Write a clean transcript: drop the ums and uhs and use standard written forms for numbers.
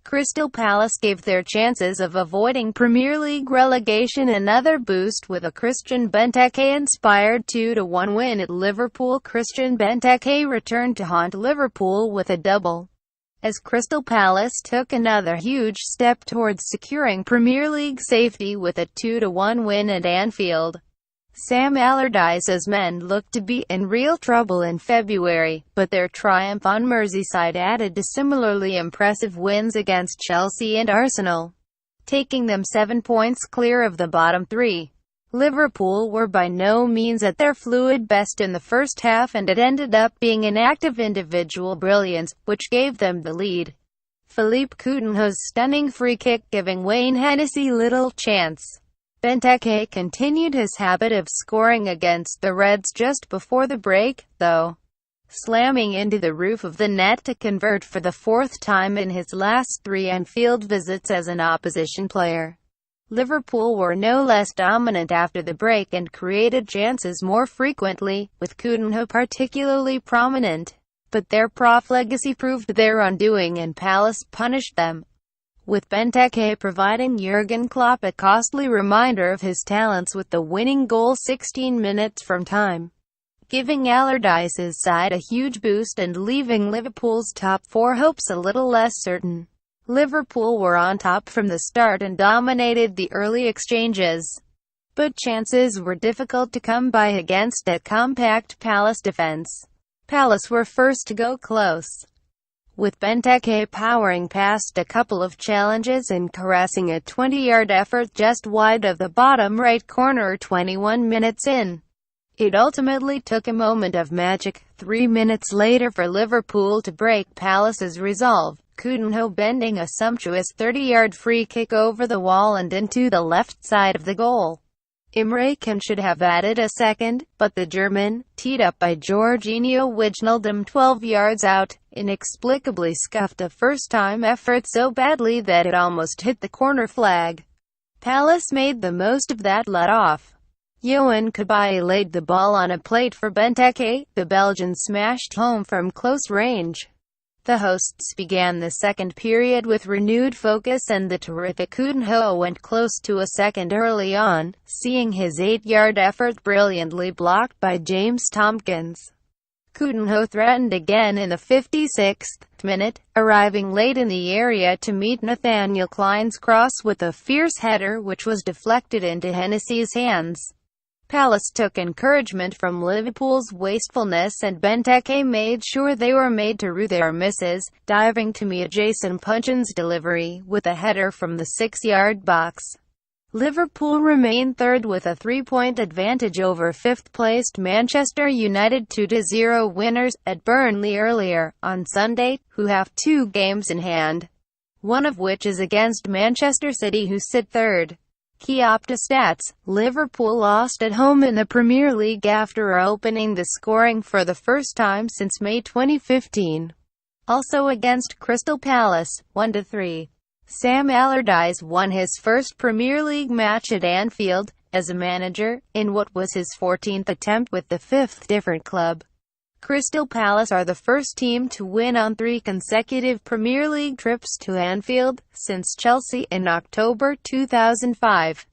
Crystal Palace gave their chances of avoiding Premier League relegation another boost with a Christian Benteke-inspired 2-1 win at Liverpool. Christian Benteke returned to haunt Liverpool with a double, as Crystal Palace took another huge step towards securing Premier League safety with a 2-1 win at Anfield. Sam Allardyce's men looked to be in real trouble in February, but their triumph on Merseyside added to similarly impressive wins against Chelsea and Arsenal, taking them 7 points clear of the bottom three. Liverpool were by no means at their fluid best in the first half, and it ended up being an act of individual brilliance, which gave them the lead. Philippe Coutinho's stunning free kick giving Wayne Hennessey little chance. Benteke continued his habit of scoring against the Reds just before the break, though, slamming into the roof of the net to convert for the fourth time in his last 3 Anfield visits as an opposition player. Liverpool were no less dominant after the break and created chances more frequently, with Coutinho particularly prominent. But their profligacy proved their undoing and Palace punished them, with Benteke providing Jurgen Klopp a costly reminder of his talents with the winning goal 16 minutes from time, giving Allardyce's side a huge boost and leaving Liverpool's top 4 hopes a little less certain. Liverpool were on top from the start and dominated the early exchanges, but chances were difficult to come by against a compact Palace defence. Palace were first to go close, with Benteke powering past a couple of challenges and caressing a 20-yard effort just wide of the bottom right corner 21 minutes in. It ultimately took a moment of magic, 3 minutes later, for Liverpool to break Palace's resolve, Coutinho bending a sumptuous 30-yard free kick over the wall and into the left side of the goal. Emre Can should have added a second, but the German, teed up by Jorginho Wijnaldum 12 yards out, inexplicably scuffed a first-time effort so badly that it almost hit the corner flag. Palace made the most of that let-off. Yohan Cabaye laid the ball on a plate for Benteke. The Belgian smashed home from close range. The hosts began the second period with renewed focus, and the terrific Coutinho went close to a second early on, seeing his 8-yard effort brilliantly blocked by James Tompkins. Coutinho threatened again in the 56th minute, arriving late in the area to meet Nathaniel Clyne's cross with a fierce header which was deflected into Hennessey's hands. Palace took encouragement from Liverpool's wastefulness, and Benteke made sure they were made to rue their misses, diving to meet Jason Punchin's delivery with a header from the 6-yard box. Liverpool remained third with a 3-point advantage over fifth-placed Manchester United 2-0 winners at Burnley earlier on Sunday, who have 2 games in hand, one of which is against Manchester City, who sit third. Key Opta stats: Liverpool lost at home in the Premier League after opening the scoring for the first time since May 2015. Also against Crystal Palace, 1-3. Sam Allardyce won his first Premier League match at Anfield, as a manager, in what was his 14th attempt with the 5th different club. Crystal Palace are the first team to win on 3 consecutive Premier League trips to Anfield, since Chelsea in October 2005.